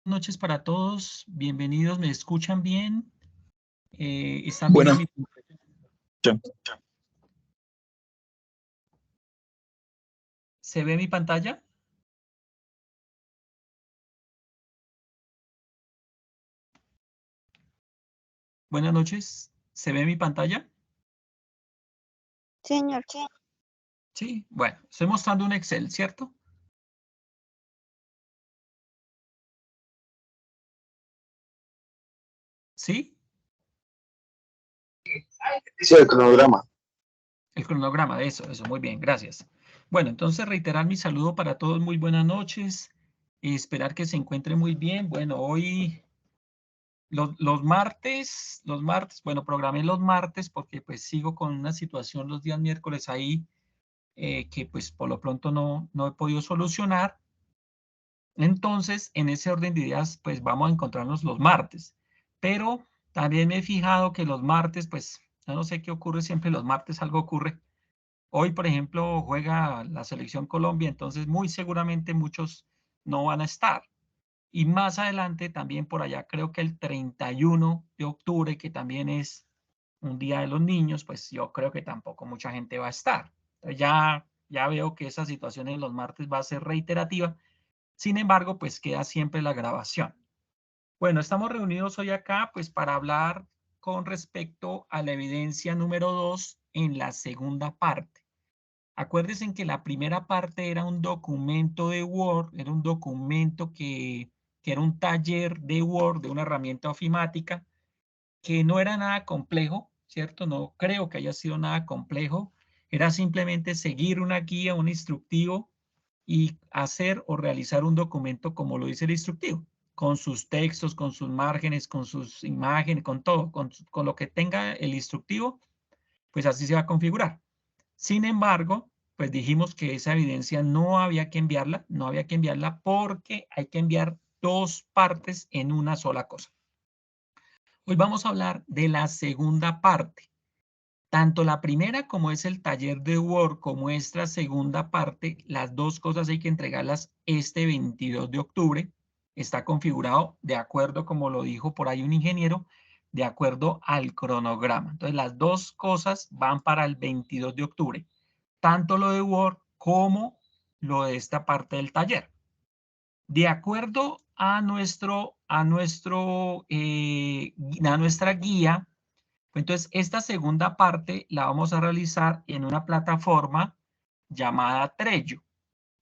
Noches para todos, bienvenidos, ¿me escuchan bien? ¿Están viendo mi pantalla? ¿Se ve mi pantalla? Buenas noches, ¿se ve mi pantalla? Señor. Sí, bueno, estoy mostrando un Excel, ¿cierto? ¿Sí? Sí, el cronograma. El cronograma, eso, muy bien, gracias. Bueno, entonces reiterar mi saludo para todos, muy buenas noches, y esperar que se encuentren muy bien. Bueno, hoy, los martes, bueno, programé los martes porque pues sigo con una situación los días miércoles ahí que pues por lo pronto no he podido solucionar. Entonces, en ese orden de ideas, pues vamos a encontrarnos los martes. Pero también me he fijado que los martes, pues, yo no sé qué ocurre, siempre los martes algo ocurre. Hoy, por ejemplo, juega la selección Colombia, entonces muy seguramente muchos no van a estar. Y más adelante, también por allá, creo que el 31 de octubre, que también es un día de los niños, pues yo creo que tampoco mucha gente va a estar. Entonces ya veo que esa situación en los martes va a ser reiterativa. Sin embargo, pues queda siempre la grabación. Bueno, estamos reunidos hoy acá pues para hablar con respecto a la evidencia número 2 en la segunda parte. Acuérdense que la primera parte era un documento de Word, era un documento que era un taller de Word, de una herramienta ofimática, que no era nada complejo, ¿cierto? No creo que haya sido nada complejo. Era simplemente seguir una guía, un instructivo y hacer o realizar un documento como lo dice el instructivo, con sus textos, con sus márgenes, con sus imágenes, con todo, con lo que tenga el instructivo, pues así se va a configurar. Sin embargo, pues dijimos que esa evidencia no había que enviarla porque hay que enviar dos partes en una sola cosa. Hoy vamos a hablar de la segunda parte. Tanto la primera como es el taller de Word como esta segunda parte, las dos cosas hay que entregarlas este 22 de octubre. Está configurado de acuerdo, como lo dijo por ahí un ingeniero, de acuerdo al cronograma. Entonces las dos cosas van para el 22 de octubre. Tanto lo de Word como lo de esta parte del taller. De acuerdo a nuestra guía, entonces esta segunda parte la vamos a realizar en una plataforma llamada Trello.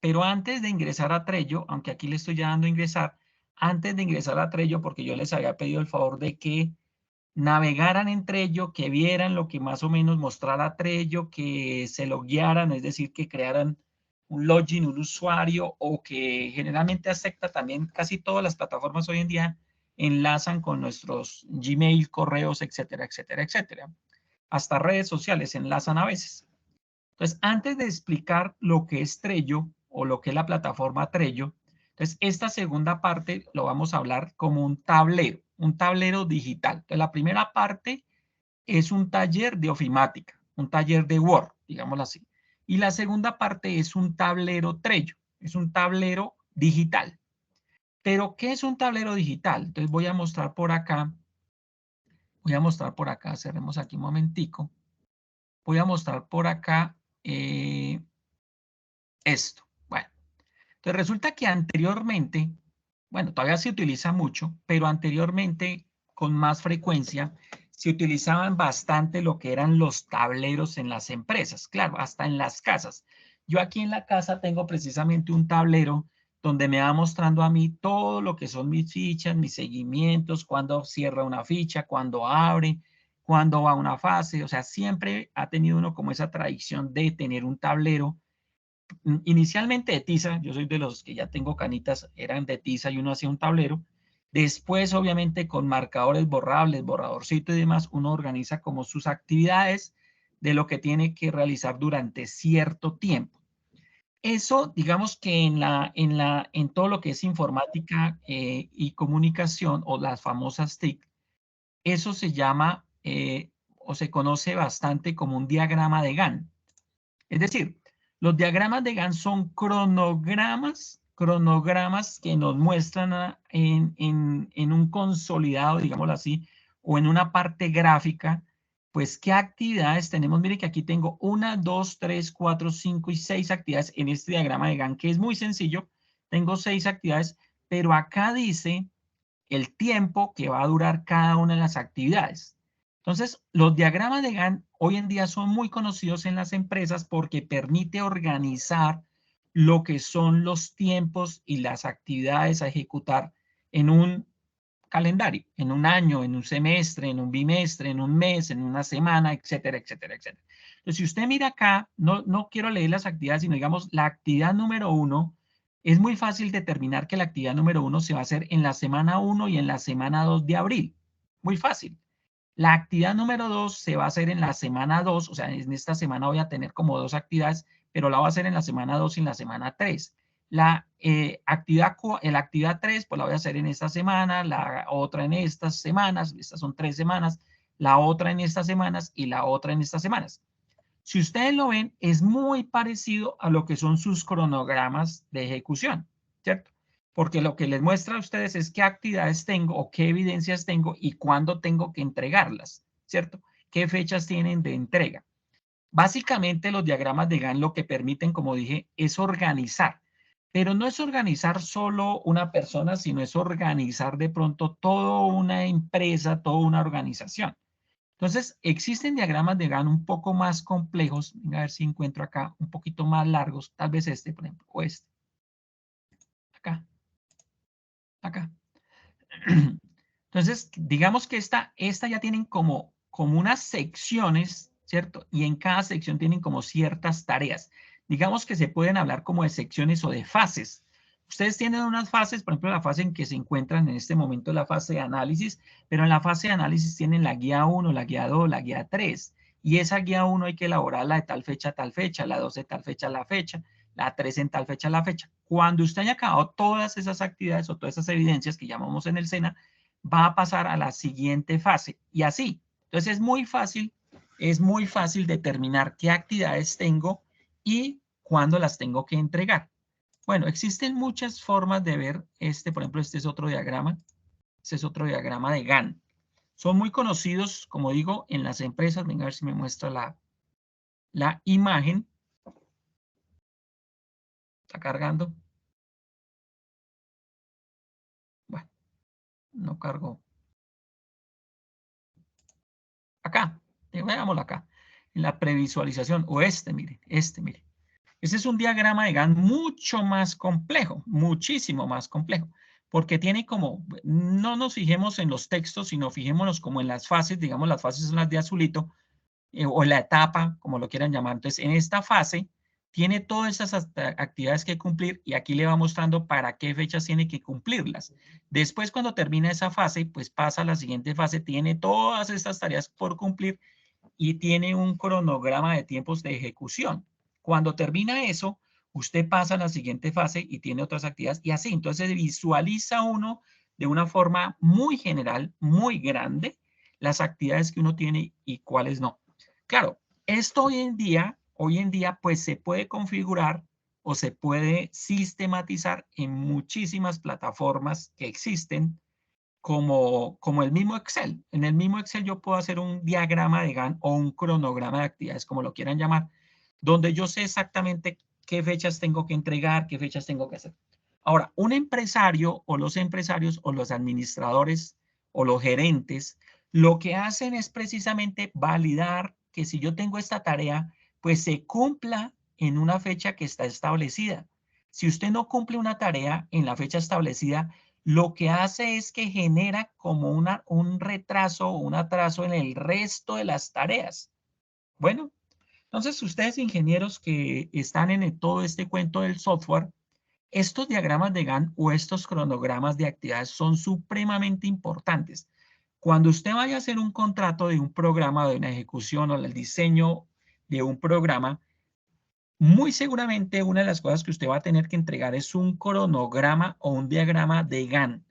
Pero antes de ingresar a Trello, aunque aquí le estoy ya dando a ingresar, antes de ingresar a Trello, porque yo les había pedido el favor de que navegaran en Trello, que vieran lo que más o menos mostrara Trello, que se lo guiaran, es decir, que crearan un login, un usuario, o que generalmente acepta también casi todas las plataformas hoy en día enlazan con nuestros Gmail, correos, etcétera, etcétera, etcétera. Hasta redes sociales enlazan a veces. Entonces, antes de explicar lo que es Trello o lo que es la plataforma Trello, entonces esta segunda parte lo vamos a hablar como un tablero digital. Entonces, la primera parte es un taller de ofimática, un taller de Word, digámoslo así. Y la segunda parte es un tablero Trello, es un tablero digital. Pero, ¿qué es un tablero digital? Entonces voy a mostrar por acá, cerremos aquí un momentico. Voy a mostrar por acá esto. Bueno, entonces resulta que anteriormente, bueno, todavía se utiliza mucho, pero anteriormente con más frecuencia se utilizaban bastante lo que eran los tableros en las empresas, claro, hasta en las casas. Yo aquí en la casa tengo precisamente un tablero donde me va mostrando a mí todo lo que son mis fichas, mis seguimientos, cuando cierra una ficha, cuando abre, cuando va a una fase. O sea, siempre ha tenido uno como esa tradición de tener un tablero inicialmente de tiza. Yo soy de los que ya tengo canitas, eran de tiza y uno hacía un tablero. Después, obviamente, con marcadores borrables, borradorcito y demás, uno organiza como sus actividades de lo que tiene que realizar durante cierto tiempo. Eso, digamos que en todo lo que es informática y comunicación, o las famosas TIC, eso se llama o se conoce bastante como un diagrama de Gantt. Es decir, Los diagramas de Gantt son cronogramas que nos muestran en un consolidado, digámoslo así, o en una parte gráfica, pues qué actividades tenemos. Mire que aquí tengo 1, 2, 3, 4, 5 y 6 actividades en este diagrama de Gantt, que es muy sencillo. Tengo 6 actividades, pero acá dice el tiempo que va a durar cada una de las actividades. Entonces, los diagramas de Gantt hoy en día son muy conocidos en las empresas porque permite organizar lo que son los tiempos y las actividades a ejecutar en un calendario, en un año, en un semestre, en un bimestre, en un mes, en una semana, etcétera, etcétera, etcétera. Entonces, si usted mira acá, no quiero leer las actividades, sino digamos la actividad número 1, es muy fácil determinar que la actividad número 1 se va a hacer en la semana 1 y en la semana 2 de abril. Muy fácil. La actividad número 2 se va a hacer en la semana 2, o sea, en esta semana voy a tener como 2 actividades, pero la voy a hacer en la semana 2 y en la semana 3. La actividad 3, pues la voy a hacer en esta semana, la otra en estas semanas, estas son 3 semanas, la otra en estas semanas y la otra en estas semanas. Si ustedes lo ven, es muy parecido a lo que son sus cronogramas de ejecución, ¿cierto? Porque lo que les muestra a ustedes es qué actividades tengo o qué evidencias tengo y cuándo tengo que entregarlas, ¿cierto? ¿Qué fechas tienen de entrega? Básicamente los diagramas de Gantt lo que permiten, como dije, es organizar. Pero no es organizar solo una persona, sino es organizar de pronto toda una empresa, toda una organización. Entonces, existen diagramas de Gantt un poco más complejos. Venga, a ver si encuentro acá un poquito más largos. Tal vez este, por ejemplo, o este. Acá, acá. Entonces, digamos que esta ya tienen como unas secciones, ¿cierto? Y en cada sección tienen como ciertas tareas. Digamos que se pueden hablar como de secciones o de fases. Ustedes tienen unas fases, por ejemplo, la fase en que se encuentran en este momento, la fase de análisis, pero en la fase de análisis tienen la guía 1, la guía 2, la guía 3. Y esa guía 1 hay que elaborarla de tal fecha a tal fecha, la 2 de tal fecha a la fecha, la 3 en tal fecha a la fecha. Cuando usted haya acabado todas esas actividades o todas esas evidencias que llamamos en el SENA, va a pasar a la siguiente fase y así. Entonces es muy fácil determinar qué actividades tengo y cuándo las tengo que entregar. Bueno, existen muchas formas de ver por ejemplo, este es otro diagrama. Este es otro diagrama de Gantt. Son muy conocidos, como digo, en las empresas. Venga a ver si me muestra la imagen. Está cargando. Bueno, no cargó. Acá, veámoslo acá. En la previsualización, o mire. Este es un diagrama de Gantt mucho más complejo, muchísimo más complejo, porque tiene como, no nos fijemos en los textos, sino fijémonos como en las fases, digamos las fases son las de azulito, o la etapa, como lo quieran llamar. Entonces, en esta fase tiene todas esas actividades que cumplir y aquí le va mostrando para qué fechas tiene que cumplirlas. Después, cuando termina esa fase, pues pasa a la siguiente fase, tiene todas estas tareas por cumplir y tiene un cronograma de tiempos de ejecución. Cuando termina eso, usted pasa a la siguiente fase y tiene otras actividades y así. Entonces visualiza uno de una forma muy general, muy grande, las actividades que uno tiene y cuáles no. Claro, esto hoy en día, pues se puede configurar o se puede sistematizar en muchísimas plataformas que existen como el mismo Excel. En el mismo Excel yo puedo hacer un diagrama de Gantt o un cronograma de actividades, como lo quieran llamar, donde yo sé exactamente qué fechas tengo que entregar, qué fechas tengo que hacer. Ahora, un empresario o los empresarios o los administradores o los gerentes, lo que hacen es precisamente validar que si yo tengo esta tarea, pues se cumpla en una fecha que está establecida. Si usted no cumple una tarea en la fecha establecida, lo que hace es que genera como un retraso o un atraso en el resto de las tareas. Bueno, entonces ustedes ingenieros que están en todo este cuento del software, estos diagramas de Gantt o estos cronogramas de actividades son supremamente importantes. Cuando usted vaya a hacer un contrato de un programa, de una ejecución o el diseño de un programa, muy seguramente una de las cosas que usted va a tener que entregar es un cronograma o un diagrama de Gantt.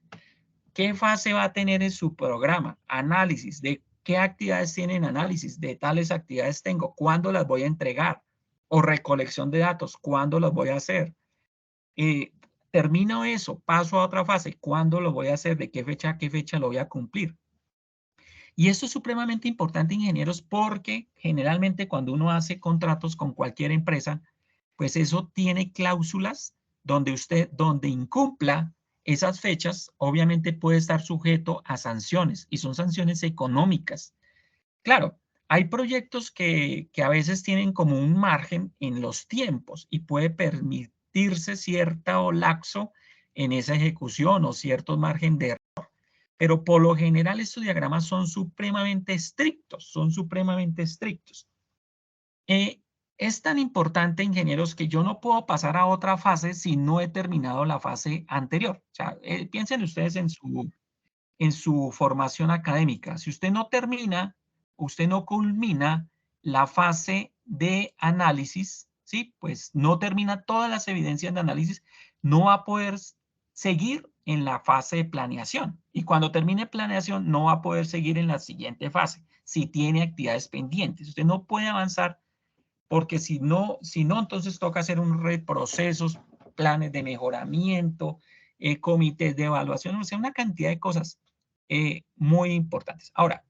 ¿Qué fase va a tener en su programa? Análisis. ¿De qué actividades tienen análisis? De tales actividades tengo. ¿Cuándo las voy a entregar? o recolección de datos, ¿cuándo los voy a hacer? Termino eso, paso a otra fase, ¿cuándo lo voy a hacer? ¿De qué fecha a qué fecha lo voy a cumplir? Y esto es supremamente importante, ingenieros, porque generalmente cuando uno hace contratos con cualquier empresa, pues eso tiene cláusulas donde incumpla esas fechas, obviamente puede estar sujeto a sanciones, y son sanciones económicas. Claro, hay proyectos que a veces tienen como un margen en los tiempos y puede permitirse cierto lapso en esa ejecución o cierto margen de error. Pero por lo general estos diagramas son supremamente estrictos, son supremamente estrictos. Es tan importante, ingenieros, que yo no puedo pasar a otra fase si no he terminado la fase anterior. O sea, piensen ustedes en su formación académica. Si usted no termina, usted no culmina la fase de análisis, ¿sí? Pues no termina todas las evidencias de análisis, no va a poder seguir en la fase de planeación. Y cuando termine planeación, no va a poder seguir en la siguiente fase, si tiene actividades pendientes. Usted no puede avanzar porque si no, entonces toca hacer un procesos, planes de mejoramiento, comités de evaluación, o sea, una cantidad de cosas muy importantes. Ahora,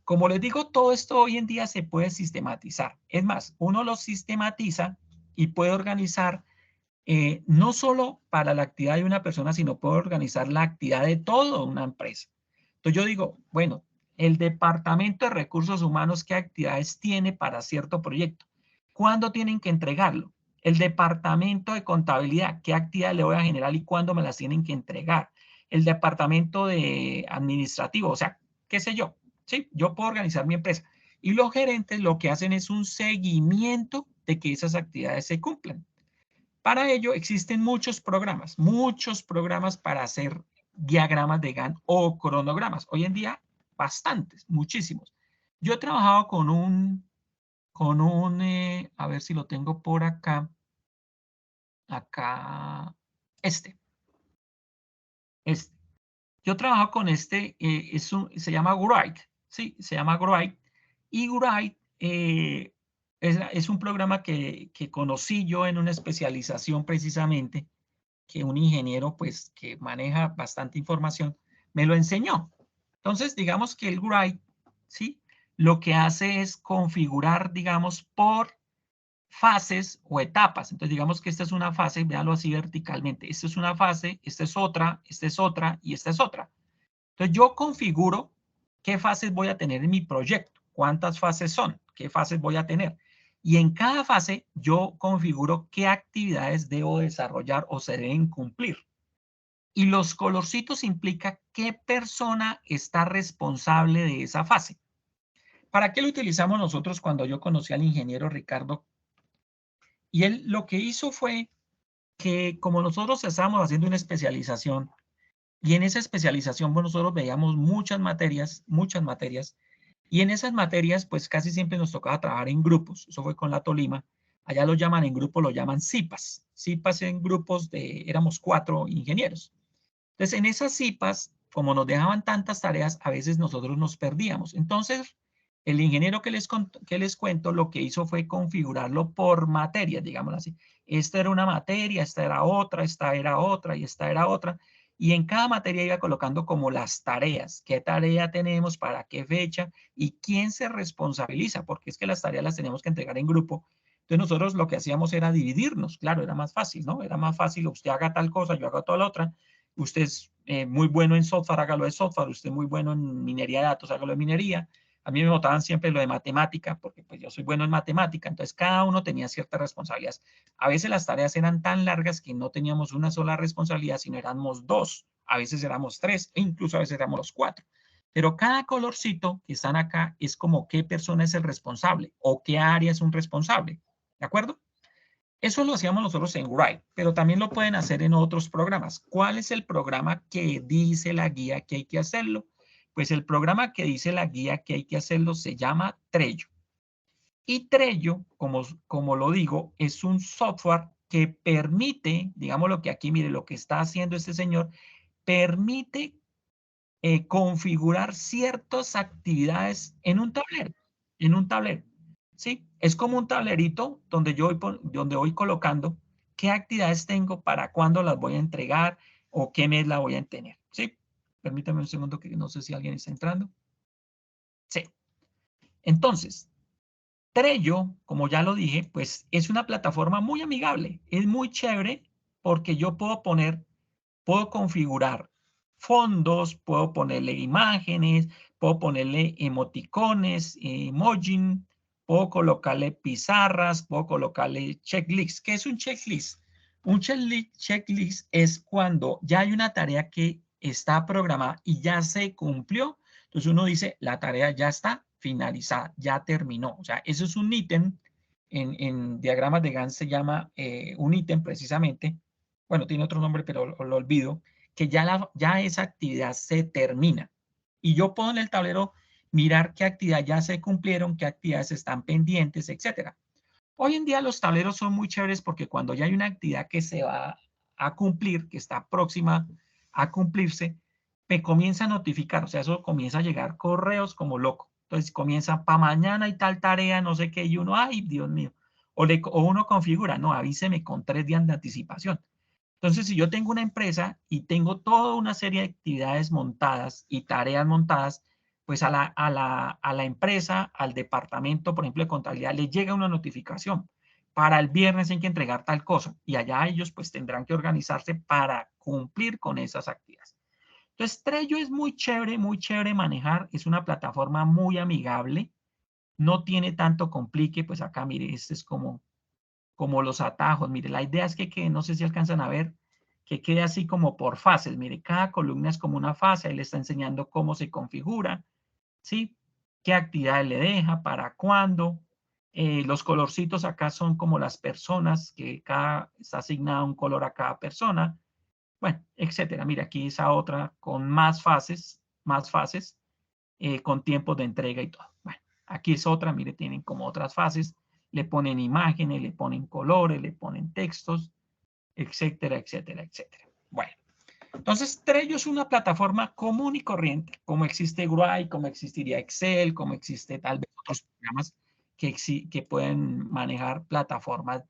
como les digo, todo esto hoy en día se puede sistematizar. Es más, uno lo sistematiza y puede organizar no solo para la actividad de una persona, sino puede organizar la actividad de toda una empresa. Entonces yo digo, bueno, el departamento de recursos humanos, ¿qué actividades tiene para cierto proyecto? ¿Cuándo tienen que entregarlo? El departamento de contabilidad, ¿qué actividades le voy a generar y cuándo me las tienen que entregar? El departamento de administrativo, o sea, qué sé yo, ¿sí? Yo puedo organizar mi empresa. Y los gerentes lo que hacen es un seguimiento de que esas actividades se cumplan. Para ello existen muchos programas para hacer diagramas de Gantt o cronogramas. Hoy en día, bastantes, muchísimos. Yo he trabajado a ver si lo tengo por acá, este, este. Yo trabajo con este, se llama Write, sí, se llama Write. Y Write es un programa que conocí yo en una especialización precisamente, que un ingeniero, pues, que maneja bastante información, me lo enseñó. Entonces, digamos que el Write, ¿sí? Lo que hace es configurar, digamos, por fases o etapas. Entonces, digamos que esta es una fase, véanlo así verticalmente. Esta es una fase, esta es otra y esta es otra. Entonces, yo configuro qué fases voy a tener en mi proyecto, cuántas fases son, qué fases voy a tener. Y en cada fase yo configuro qué actividades debo desarrollar o se deben cumplir. Y los colorcitos implica qué persona está responsable de esa fase. ¿Para qué lo utilizamos nosotros cuando yo conocí al ingeniero Ricardo? Y él lo que hizo fue que como nosotros estábamos haciendo una especialización, y en esa especialización, bueno, nosotros veíamos muchas materias, y en esas materias, pues casi siempre nos tocaba trabajar en grupos. Eso fue con la Tolima. Allá lo llaman en grupo, lo llaman CIPAS. CIPAS en grupos éramos 4 ingenieros. Entonces, en esas CIPAS, como nos dejaban tantas tareas, a veces nosotros nos perdíamos. Entonces, el ingeniero que les cuento, lo que hizo fue configurarlo por materias, digámoslo así. Esta era una materia, esta era otra, esta era otra y esta era otra. Y en cada materia iba colocando como las tareas, qué tarea tenemos, para qué fecha y quién se responsabiliza, porque es que las tareas las tenemos que entregar en grupo. Entonces nosotros lo que hacíamos era dividirnos, claro, era más fácil, ¿no? Era más fácil, usted haga tal cosa, yo hago toda la otra. Usted es muy bueno en software, hágalo de software. Usted es muy bueno en minería de datos, hágalo de minería. A mí me botaban siempre lo de matemática, porque pues yo soy bueno en matemática, entonces cada uno tenía ciertas responsabilidades. A veces las tareas eran tan largas que no teníamos una sola responsabilidad, sino éramos dos, a veces éramos tres, e incluso a veces éramos los cuatro. Pero cada colorcito que están acá es como qué persona es el responsable o qué área es un responsable, ¿de acuerdo? Eso lo hacíamos nosotros en Write, pero también lo pueden hacer en otros programas. ¿Cuál es el programa que dice la guía que hay que hacerlo? Pues el programa que dice la guía que hay que hacerlo se llama Trello. Y Trello, como lo digo, es un software que permite, digamos lo que aquí, mire, lo que está haciendo este señor, permite configurar ciertas actividades en un tablero, en un tablero. ¿sí? Es como un tablerito donde donde voy colocando qué actividades tengo, para cuándo las voy a entregar o qué mes la voy a tener, ¿sí? Permítame un segundo que no sé si alguien está entrando. Sí. Entonces, Trello, como ya lo dije, pues es una plataforma muy amigable, es muy chévere porque yo puedo configurar fondos, puedo ponerle imágenes, puedo ponerle emoticones, emoji, puedo colocarle pizarras, puedo colocarle checklists. ¿Qué es un checklist? Un checklist es cuando ya hay una tarea que está programada y ya se cumplió. Entonces uno dice, la tarea ya está finalizada, ya terminó. O sea, eso es un ítem. En diagramas de Gantt se llama un ítem precisamente. Bueno, tiene otro nombre, pero lo olvido, que ya esa actividad se termina. Y yo puedo en el tablero mirar qué actividades ya se cumplieron, qué actividades están pendientes, etcétera. Hoy en día los tableros son muy chéveres porque cuando ya hay una actividad que se va a cumplir, que está próxima a cumplirse, me comienza a notificar, o sea, eso comienza a llegar correos como loco. Entonces comienza, para mañana y tal tarea, no sé qué, y uno, ay, Dios mío. O uno configura, no, avíseme con 3 días de anticipación. Entonces, si yo tengo una empresa y tengo toda una serie de actividades montadas y tareas montadas, pues a la empresa, al departamento, por ejemplo, de contabilidad, les llega una notificación. Para el viernes hay que entregar tal cosa y allá ellos pues tendrán que organizarse para cumplir con esas actividades. Entonces, Trello es muy chévere manejar, es una plataforma muy amigable, no tiene tanto complique, pues acá mire, este es como los atajos. Mire, la idea es que no sé si alcanzan a ver, que quede así como por fases. Mire, cada columna es como una fase, ahí le está enseñando cómo se configura, ¿sí? ¿Qué actividades le deja, para cuándo? Los colorcitos acá son como las personas, que cada está asignado un color a cada persona, bueno, etcétera. Mira, aquí esa otra con más fases, con tiempos de entrega y todo. Bueno, aquí es otra, mire, tienen como otras fases, le ponen imágenes, le ponen colores, le ponen textos, etcétera, etcétera, etcétera. Bueno, entonces Trello es una plataforma común y corriente, como existe Write, como existiría Excel, como existe tal vez otros programas que pueden manejar plataformas,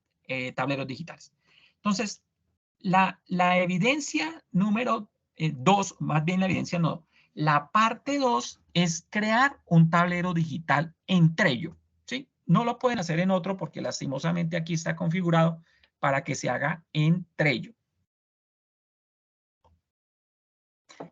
tableros digitales. Entonces, la evidencia número 2, más bien la evidencia no, la parte 2 es crear un tablero digital en Trello, ¿sí? No lo pueden hacer en otro porque lastimosamente aquí está configurado para que se haga en Trello.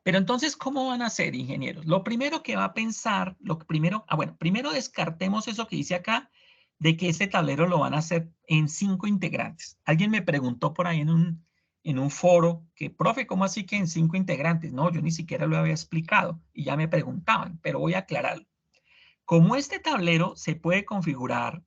Pero entonces, ¿cómo van a hacer, ingenieros? Lo primero que va a pensar, bueno, primero descartemos eso que dice acá, de que este tablero lo van a hacer en 5 integrantes. Alguien me preguntó por ahí en un foro que, profe, ¿cómo así que en 5 integrantes? No, yo ni siquiera lo había explicado y ya me preguntaban, pero voy a aclararlo. Como este tablero se puede configurar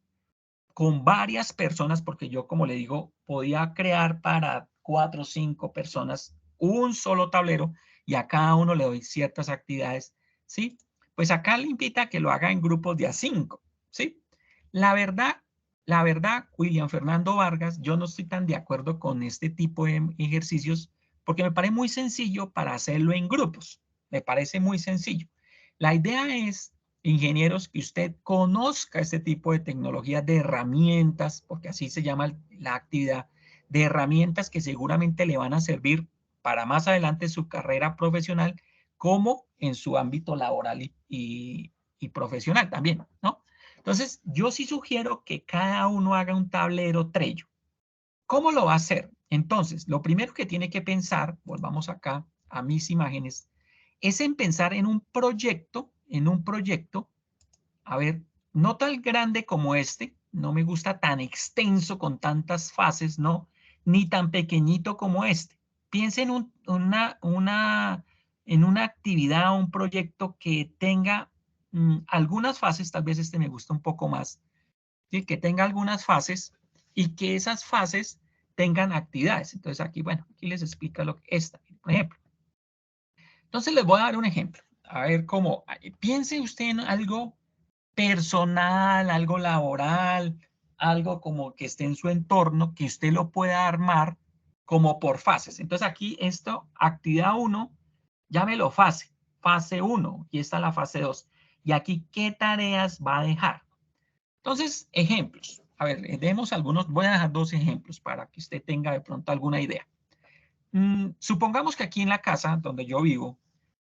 con varias personas, porque yo, como le digo, podía crear para 4 o 5 personas un solo tablero y a cada uno le doy ciertas actividades, ¿sí? Pues acá le invita a que lo haga en grupos de a 5, ¿sí? La verdad, la verdad, William Fernando Vargas, yo no estoy tan de acuerdo con este tipo de ejercicios porque me parece muy sencillo para hacerlo en grupos. Me parece muy sencillo. La idea es, ingenieros, que usted conozca este tipo de tecnologías, de herramientas, porque así se llama la actividad, de herramientas que seguramente le van a servir para más adelante en su carrera profesional, como en su ámbito laboral y profesional también, ¿no? Entonces, yo sí sugiero que cada uno haga un tablero Trello. ¿Cómo lo va a hacer? Entonces, lo primero que tiene que pensar, volvamos acá a mis imágenes, es en pensar en un proyecto, a ver, no tan grande como este, no me gusta tan extenso con tantas fases, no, ni tan pequeñito como este. Piensa en en una actividad, un proyecto que tenga algunas fases, tal vez este me gusta un poco más, ¿sí? Que tenga algunas fases y que esas fases tengan actividades. Entonces aquí, bueno, aquí les explica lo que esta, por ejemplo. Entonces les voy a dar un ejemplo. A ver cómo, piense usted en algo personal, algo laboral, algo como que esté en su entorno, que usted lo pueda armar como por fases. Entonces aquí esto, actividad 1, llámelo fase 1, y está la fase 2. Y aquí, ¿qué tareas va a dejar? Entonces, ejemplos. A ver, demos algunos, voy a dejar 2 ejemplos para que usted tenga de pronto alguna idea. Supongamos que aquí en la casa donde yo vivo,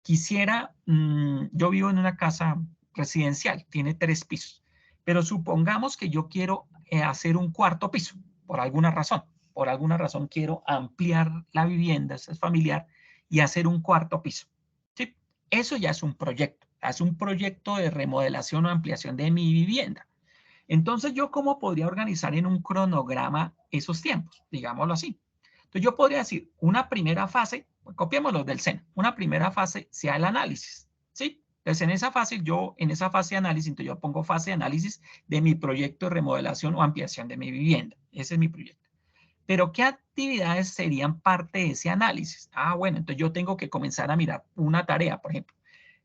yo vivo en una casa residencial, tiene 3 pisos, pero supongamos que yo quiero hacer un cuarto piso, por alguna razón quiero ampliar la vivienda, esa es familiar, y hacer un cuarto piso. ¿Sí? Eso ya es un proyecto de remodelación o ampliación de mi vivienda. Entonces, ¿yo cómo podría organizar en un cronograma esos tiempos? Digámoslo así. Entonces, yo podría decir, una primera fase, pues, copiémoslo del SENA, una primera fase sea el análisis, ¿sí? Entonces, en esa fase de análisis, entonces yo pongo fase de análisis de mi proyecto de remodelación o ampliación de mi vivienda. Ese es mi proyecto. Pero, ¿qué actividades serían parte de ese análisis? Ah, bueno, entonces yo tengo que comenzar a mirar una tarea, por ejemplo.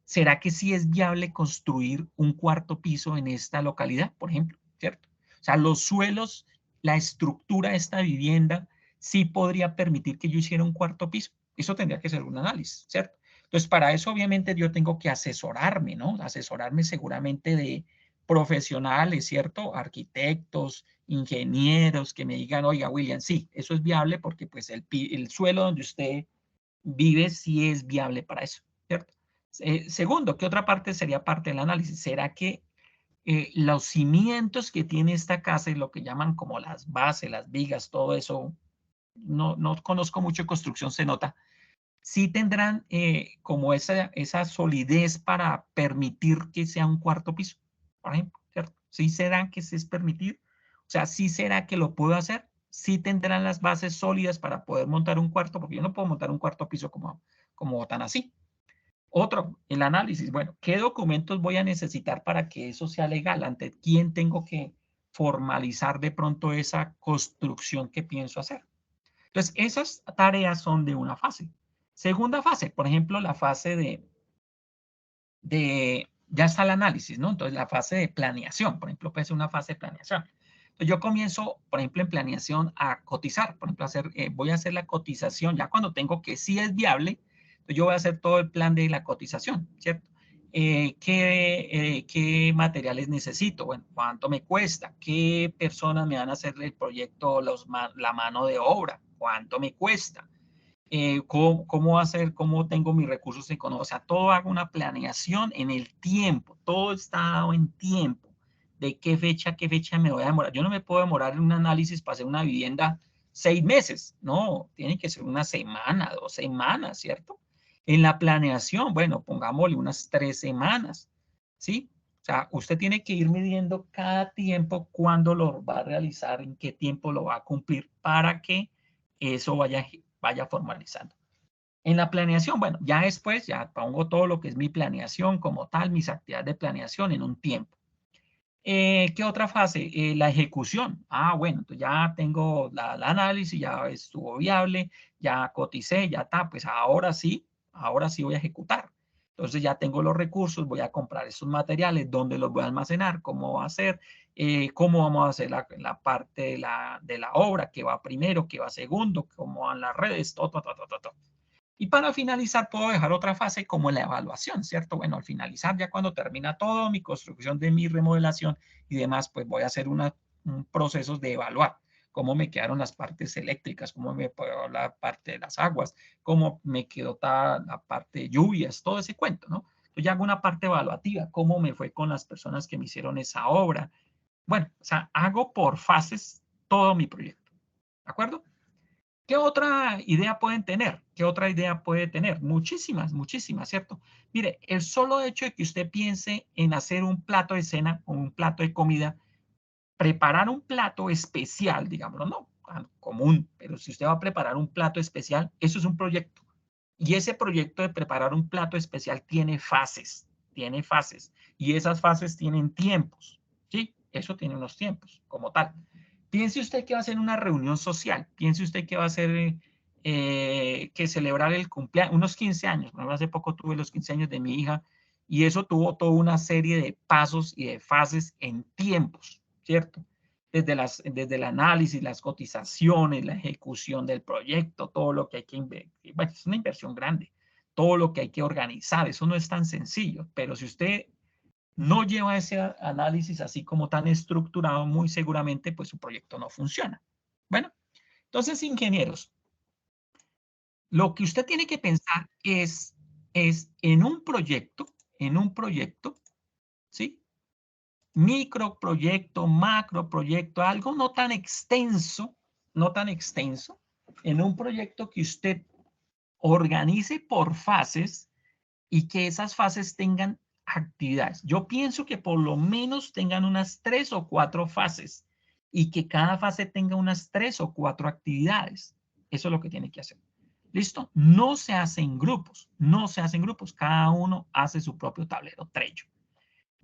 ¿Será que sí es viable construir un cuarto piso en esta localidad, por ejemplo? ¿Cierto? O sea, los suelos, la estructura de esta vivienda, sí podría permitir que yo hiciera un cuarto piso. Eso tendría que ser un análisis, ¿cierto? Entonces, para eso obviamente yo tengo que asesorarme, ¿no? Asesorarme seguramente de profesionales, ¿cierto? Arquitectos, ingenieros que me digan, oiga, William, sí, eso es viable porque pues el suelo donde usted vive sí es viable para eso, ¿cierto? Segundo, ¿qué otra parte sería parte del análisis? ¿Será que los cimientos que tiene esta casa y lo que llaman como las bases, las vigas, todo eso, no conozco mucho de construcción, se nota, sí tendrán como esa solidez para permitir que sea un cuarto piso, por ejemplo, ¿cierto? Sí será que se es permitir, o sea, sí será que lo puedo hacer, sí tendrán las bases sólidas para poder montar un cuarto, porque yo no puedo montar un cuarto piso como tan así. Otro, el análisis. Bueno, ¿qué documentos voy a necesitar para que eso sea legal? ¿Ante quién tengo que formalizar de pronto esa construcción que pienso hacer? Entonces, esas tareas son de una fase. Segunda fase, por ejemplo, la fase ya está el análisis, ¿no? Entonces, la fase de planeación, por ejemplo, puede ser una fase de planeación. Entonces, yo comienzo, por ejemplo, en planeación a cotizar, por ejemplo, voy a hacer la cotización, ya cuando tengo que sí es viable, entonces yo voy a hacer todo el plan de la cotización, ¿cierto? ¿Qué materiales necesito? Bueno, ¿cuánto me cuesta? ¿Qué personas me van a hacer el proyecto, la mano de obra? ¿Cuánto me cuesta? ¿Cómo hacer, cómo tengo mis recursos económicos? O sea, todo hago una planeación en el tiempo, todo está dado en tiempo. ¿De qué fecha me voy a demorar? Yo no me puedo demorar en un análisis para hacer una vivienda 6 meses, no, tiene que ser una semana, 2 semanas, ¿cierto? En la planeación, bueno, pongámosle unas 3 semanas, ¿sí? O sea, usted tiene que ir midiendo cada tiempo cuándo lo va a realizar, en qué tiempo lo va a cumplir para que eso vaya formalizando. En la planeación, bueno, ya después ya pongo todo lo que es mi planeación como tal, mis actividades de planeación en un tiempo. ¿Qué otra fase? La ejecución. Ah, bueno, entonces ya tengo el análisis, ya estuvo viable, ya coticé, ya está, pues ahora sí voy a ejecutar. Entonces ya tengo los recursos, voy a comprar esos materiales, dónde los voy a almacenar, cómo va a ser, cómo vamos a hacer la parte de la obra, qué va primero, qué va segundo, cómo van las redes, todo. Y para finalizar, puedo dejar otra fase como la evaluación, ¿cierto? Bueno, al finalizar, ya cuando termina todo mi construcción de mi remodelación y demás, pues voy a hacer un proceso de evaluar cómo me quedaron las partes eléctricas, cómo me quedó la parte de las aguas, cómo me quedó la parte de lluvias, todo ese cuento, ¿no? Entonces ya hago una parte evaluativa, cómo me fue con las personas que me hicieron esa obra. Bueno, o sea, hago por fases todo mi proyecto, ¿de acuerdo? ¿Qué otra idea pueden tener? ¿Qué otra idea puede tener? Muchísimas, muchísimas, ¿cierto? Mire, el solo hecho de que usted piense en hacer un plato de cena o un plato de comida, preparar un plato especial, digámoslo, no tan común, pero si usted va a preparar un plato especial, eso es un proyecto. Y ese proyecto de preparar un plato especial tiene fases, y esas fases tienen tiempos, ¿sí? Eso tiene unos tiempos como tal. Piense usted que va a ser una reunión social, piense usted que va a ser que celebrar el cumpleaños, unos 15 años. Bueno, hace poco tuve los 15 años de mi hija y eso tuvo toda una serie de pasos y de fases en tiempos, ¿cierto? Desde el análisis, las cotizaciones, la ejecución del proyecto, todo lo que hay que invertir. Bueno, es una inversión grande, todo lo que hay que organizar, eso no es tan sencillo, pero si usted no lleva ese análisis así como tan estructurado, muy seguramente pues su proyecto no funciona. Bueno, entonces, ingenieros, lo que usted tiene que pensar es en un proyecto, ¿sí? Microproyecto, macroproyecto, algo no tan extenso, en un proyecto que usted organice por fases y que esas fases tengan actividades. Yo pienso que por lo menos tengan unas 3 o 4 fases y que cada fase tenga unas 3 o 4 actividades. Eso es lo que tiene que hacer. ¿Listo? No se hacen grupos, cada uno hace su propio tablero Trello.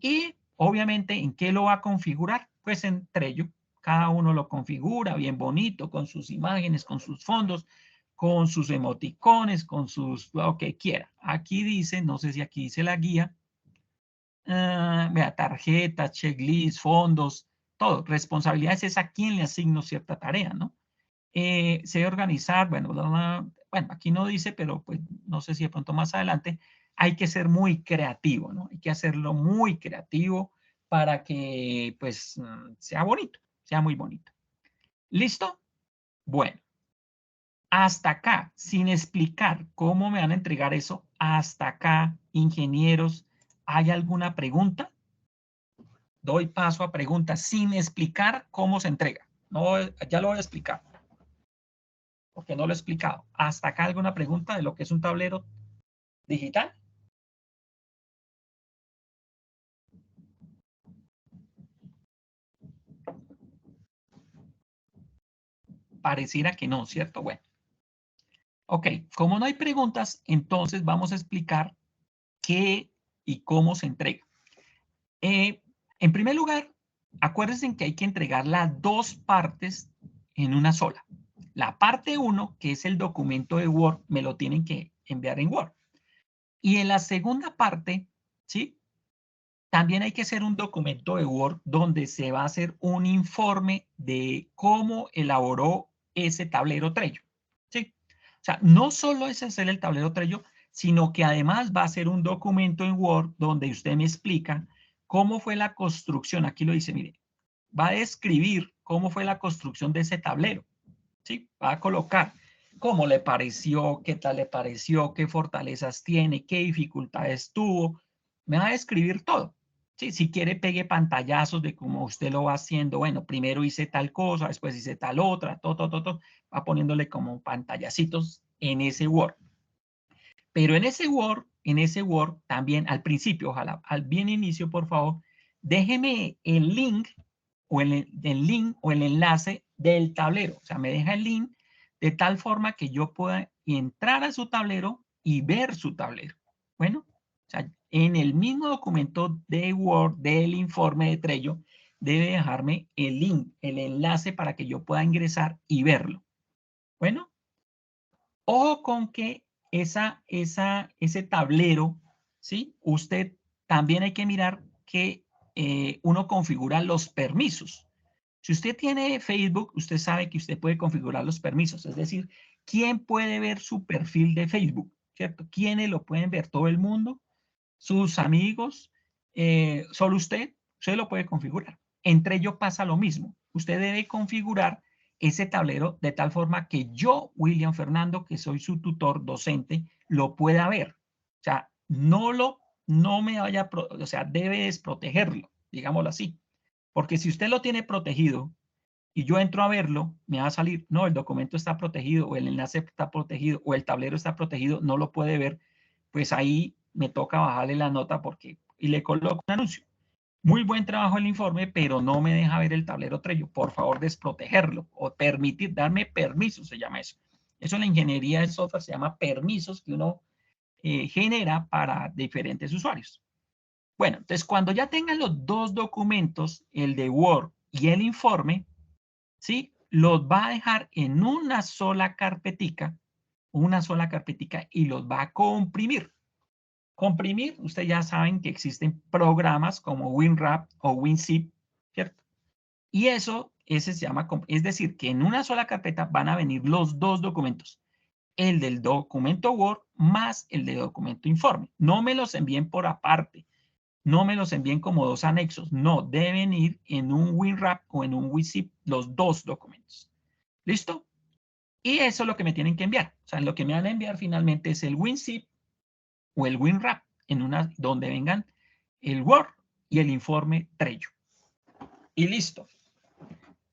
Y obviamente, ¿en qué lo va a configurar? Pues en Trello. Cada uno lo configura bien bonito, con sus imágenes, con sus fondos, con sus emoticones, con sus, lo que quiera. Aquí dice, no sé si aquí dice la guía, vea, tarjetas, checklist, fondos, todo. Responsabilidades es a quién le asigno cierta tarea, ¿no? Se debe organizar, bueno, bueno, aquí no dice, pero pues no sé si de pronto más adelante, hay que ser muy creativo, ¿no? Hay que hacerlo muy creativo para que pues sea bonito, sea muy bonito. ¿Listo? Bueno, hasta acá, sin explicar cómo me van a entregar eso, hasta acá, ingenieros, ¿hay alguna pregunta? Doy paso a preguntas sin explicar cómo se entrega. No, ya lo voy a explicar, porque no lo he explicado. ¿Hasta acá alguna pregunta de lo que es un tablero digital? Pareciera que no, ¿cierto? Bueno, ok, como no hay preguntas, entonces vamos a explicar qué y cómo se entrega. En primer lugar, acuérdense que hay que entregar las dos partes en una sola. La parte 1, que es el documento de Word, me lo tienen que enviar en Word. Y en la segunda parte, ¿sí? También hay que hacer un documento de Word donde se va a hacer un informe de cómo elaboró ese tablero Trello. ¿Sí? O sea, no solo es hacer el tablero Trello, sino que además va a ser un documento en Word donde usted me explica cómo fue la construcción. Aquí lo dice, mire, va a describir cómo fue la construcción de ese tablero. ¿Sí? Va a colocar cómo le pareció, qué tal le pareció, qué fortalezas tiene, qué dificultades tuvo. Me va a describir todo. ¿Sí? Si quiere, pegue pantallazos de cómo usted lo va haciendo. Bueno, primero hice tal cosa, después hice tal otra, todo. Va poniéndole como pantallacitos en ese Word. Pero en ese Word también al principio, ojalá, al bien inicio, por favor, déjeme el link o el link o el enlace del tablero. O sea, me deja el link de tal forma que yo pueda entrar a su tablero y ver su tablero. Bueno, o sea, en el mismo documento de Word del informe de Trello, debe dejarme el link, el enlace para que yo pueda ingresar y verlo. Bueno, ojo con que ese tablero, ¿sí? Usted también hay que mirar que uno configura los permisos. Si usted tiene Facebook, usted sabe que usted puede configurar los permisos, es decir, ¿quién puede ver su perfil de Facebook? ¿Cierto? ¿Quiénes lo pueden ver? ¿Todo el mundo? ¿Sus amigos? ¿Solo usted? Usted lo puede configurar. Entre ellos pasa lo mismo. Usted debe configurar ese tablero de tal forma que yo, William Fernando, que soy su tutor docente, lo pueda ver. O sea, no me vaya, o sea, debe desprotegerlo, digámoslo así. Porque si usted lo tiene protegido y yo entro a verlo, me va a salir, no, el documento está protegido o el enlace está protegido o el tablero está protegido, no lo puede ver, pues ahí me toca bajarle la nota porque, y le coloco un anuncio. Muy buen trabajo el informe, pero no me deja ver el tablero Trello. Por favor, desprotegerlo o permitir, darme permisos, se llama eso. Eso en la ingeniería de software se llama permisos que uno genera para diferentes usuarios. Bueno, entonces cuando ya tengan los dos documentos, el de Word y el informe, ¿sí? Los va a dejar en una sola carpetica y los va a comprimir. Comprimir, ustedes ya saben que existen programas como WinRAR o WinZip, ¿cierto? Y ese se llama, es decir, que en una sola carpeta van a venir los dos documentos, el del documento Word más el del documento informe. No me los envíen por aparte. No me los envíen como dos anexos. No, deben ir en un WinRAR o en un WinZip los dos documentos. ¿Listo? Y eso es lo que me tienen que enviar. O sea, lo que me van a enviar finalmente es el WinZip o el WinRAR en una donde vengan el Word y el informe Trello. Y listo.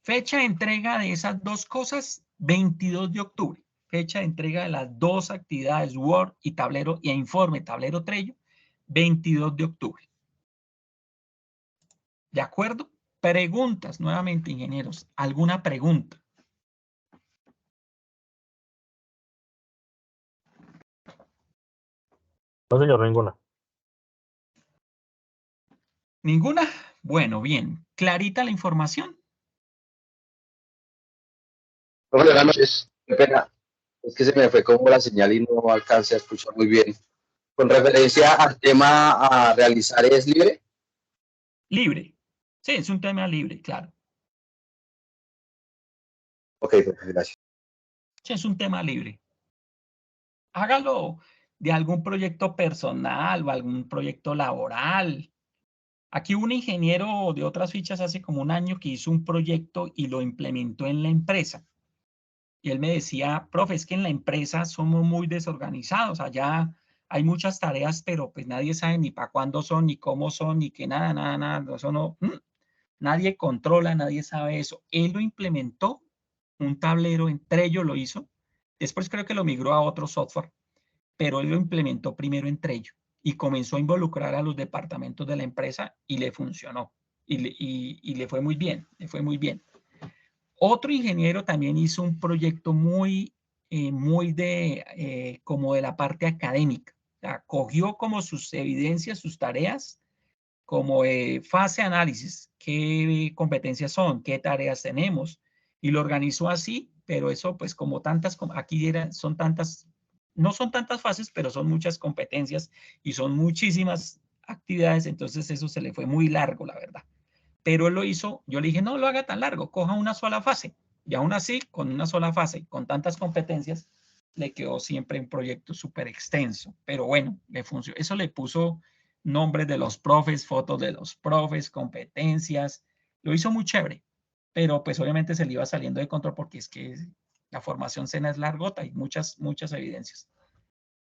Fecha de entrega de esas dos cosas, 22 de octubre. Fecha de entrega de las dos actividades, Word y tablero y informe tablero Trello, 22 de octubre. ¿De acuerdo? Preguntas, nuevamente, ingenieros. ¿Alguna pregunta? No, señor, ninguna. ¿Ninguna? Bueno, bien. ¿Clarita la información? Profe, buenas noches. Qué pena. Es que se me fue como la señal y no alcancé a escuchar muy bien. Con referencia al tema a realizar, ¿es libre? Libre. Sí, es un tema libre, claro. Ok, profe, gracias. Sí, es un tema libre. Hágalo de algún proyecto personal o algún proyecto laboral. Aquí hubo un ingeniero de otras fichas hace como un año que hizo un proyecto y lo implementó en la empresa. Y él me decía, profe, es que en la empresa somos muy desorganizados. Allá hay muchas tareas, pero pues nadie sabe ni para cuándo son, ni cómo son, ni que nada, nada, nada. Eso no, nadie controla, nadie sabe eso. Él lo implementó, un tablero, entre ellos lo hizo. Después creo que lo migró a otro software, pero él lo implementó primero en Trello y comenzó a involucrar a los departamentos de la empresa y le funcionó. Y le fue muy bien, le fue muy bien. Otro ingeniero también hizo un proyecto muy como de la parte académica. O sea, cogió como sus evidencias, sus tareas, como fase análisis, qué competencias son, qué tareas tenemos, y lo organizó así, pero eso pues como tantas, aquí son tantas, no son tantas fases, pero son muchas competencias y son muchísimas actividades, entonces eso se le fue muy largo, la verdad. Pero él lo hizo, yo le dije, no lo haga tan largo, coja una sola fase. Y aún así, con una sola fase, con tantas competencias, le quedó siempre un proyecto súper extenso. Pero bueno, le funcionó. Eso le puso nombres de los profes, fotos de los profes, competencias. Lo hizo muy chévere. Pero pues obviamente se le iba saliendo de control porque es que la formación SENA es largota y muchas evidencias.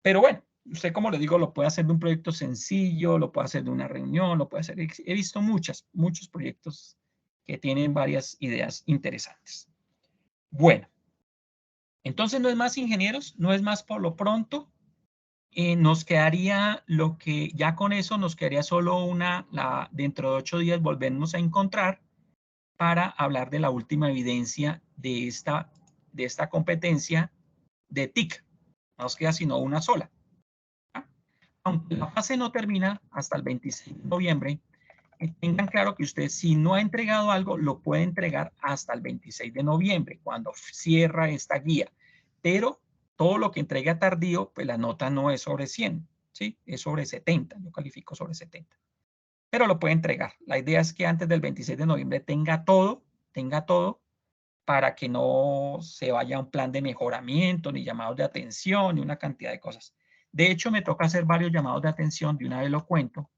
Pero bueno, usted, como le digo, lo puede hacer de un proyecto sencillo, lo puede hacer de una reunión, lo puede hacer. He visto muchos proyectos que tienen varias ideas interesantes. Bueno, entonces no es más, ingenieros, no es más por lo pronto. Nos quedaría lo que, ya con eso nos quedaría solo dentro de 8 días volvernos a encontrar para hablar de la última evidencia de esta competencia de TIC. No nos queda sino una sola. Aunque la fase no termina hasta el 26 de noviembre, tengan claro que usted, si no ha entregado algo, lo puede entregar hasta el 26 de noviembre, cuando cierra esta guía. Pero todo lo que entrega tardío, pues la nota no es sobre 100, ¿sí? Es sobre 70, yo califico sobre 70. Pero lo puede entregar. La idea es que antes del 26 de noviembre tenga todo, para que no se vaya a un plan de mejoramiento, ni llamados de atención, ni una cantidad de cosas. De hecho, me toca hacer varios llamados de atención, de una vez lo cuento,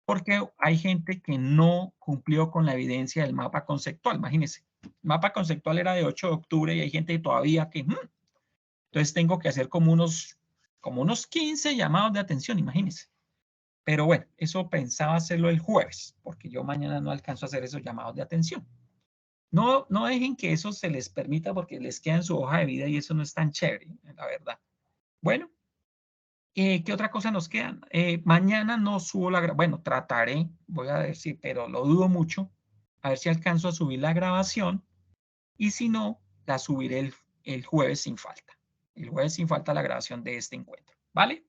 porque hay gente que no cumplió con la evidencia del mapa conceptual. Imagínense, el mapa conceptual era de 8 de octubre y hay gente todavía que... entonces tengo que hacer como unos 15 llamados de atención, imagínense. Pero bueno, eso pensaba hacerlo el jueves, porque yo mañana no alcanzo a hacer esos llamados de atención. No, no dejen que eso se les permita porque les queda en su hoja de vida y eso no es tan chévere, la verdad. Bueno, ¿qué otra cosa nos queda? Mañana no subo bueno, trataré, voy a decir, pero lo dudo mucho, a ver si alcanzo a subir la grabación y si no, la subiré el jueves sin falta. El jueves sin falta la grabación de este encuentro, ¿vale?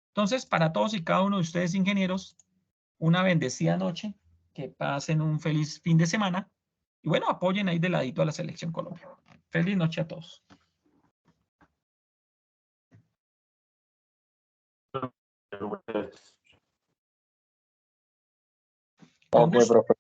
Entonces, para todos y cada uno de ustedes, ingenieros, una bendecida noche, que pasen un feliz fin de semana y bueno, apoyen ahí de ladito a la Selección Colombia. Feliz noche a todos. Ok, profe.